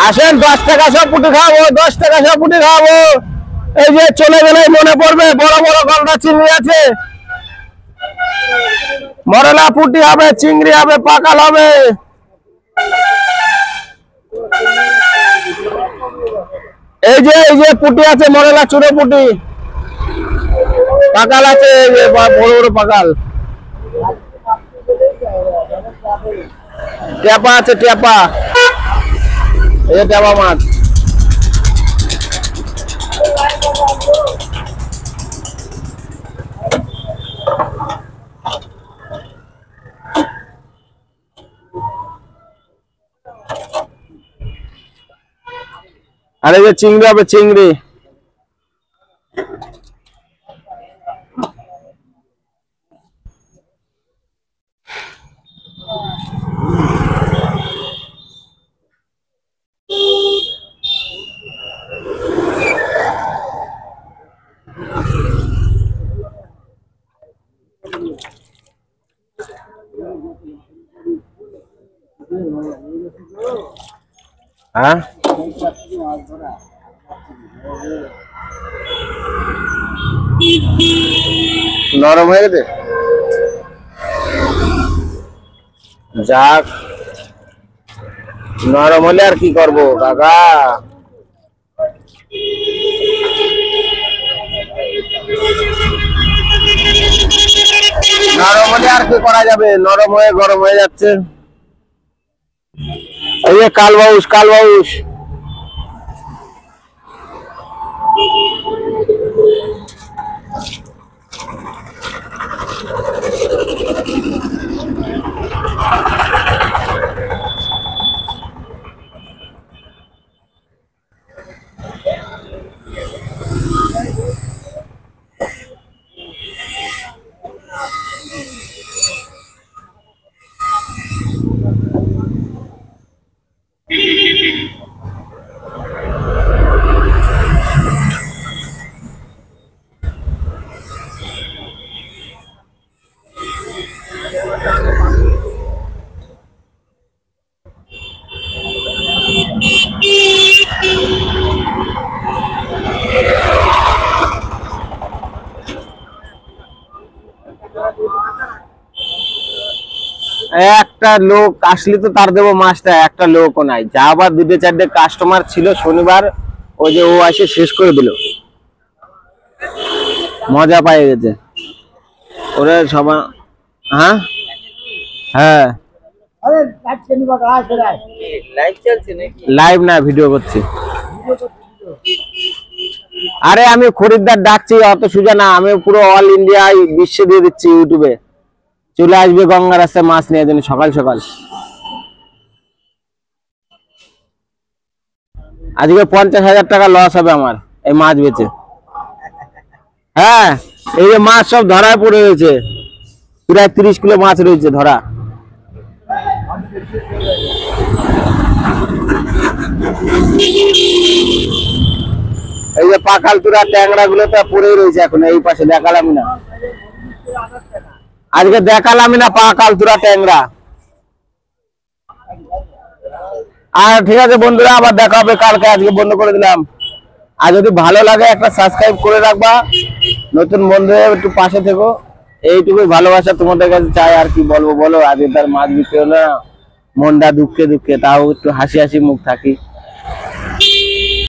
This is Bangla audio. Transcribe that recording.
আসেন 10 টাকা সব পুটি খাওয়াবো, 10 টাকা সব পুটি খাওয়াবো। এই যে চলে গেলে মনে পড়বে বড় বড় গলদা চিংড়ি আছে, মরলা পুটি হবে, চিংড়ি হবে, পাকাল হবে। এই যে পুটি আছে, মরলা চুরো পুটি, পাকাল আছে, এই যে বড় বড় পাকাল। টেপা আছে, টেপা, এই যে টেপা মাছ। আর এই যে চিংড়ি হবে, চিংড়ি। হ্যাঁ নরম হয়ে গেছে, যাক নরম হলে আর কি করবো কাকা। নরম হলে আর কি করা যাবে, নরম হয়ে গরম হয়ে যাচ্ছে। এই যে কালবাউস, কালবাউস। একটা লোক আসলে তো তার দেবো মাছটা, একটা লোকও নাই। যা আবার 2-4টে কাস্টমার ছিল শনিবার, ওই যে ও এসে শেষ করে দিল, মজা পাই গেছে ওরে সবাই। হ্যাঁ হ্যাঁ লাইভ না, ভিডিও করছি। আরে আমি খরিদ্দার ডাকছি, অত সোজা না। আমি পুরো অল ইন্ডিয়ায় বিশ্বে দিয়ে দিচ্ছি, ইউটিউবে চলে আসবে গঙ্গা রাস্তায় মাছ নিয়ে যাবেন সকাল সকাল। আজকে 50,000 টাকা লস হবে আমার এই মাছ বেচে। হ্যাঁ এই যে মাছ সব ধরায় পড়ে রয়েছে, প্রায় 30 কিলো মাছ রয়েছে ধরা। এই যে পাকাল তুরা ট্যাংরা গুলো তো পড়েই রয়েছে এখন, এই পাশে দেখালামই না আজকে, দেখালামই না পাকাল তুরা ট্যাংরা। আর ঠিক আছে বন্ধুরা, আবার দেখা হবে কালকে, আজকে বন্ধ করে দিলাম। আর যদি ভালো লাগে একটা সাবস্ক্রাইব করে রাখবা, নতুন বন্ধুরা একটু পাশে থেকো, এইটুকুই ভালোবাসা তোমাদের কাছে চাই। আর কি বলবো বলো, আজকে তার মাছ বিক্রি হলো না, মনটা দুঃখে দুঃখে, তাও একটু হাসি হাসি মুখ থাকি।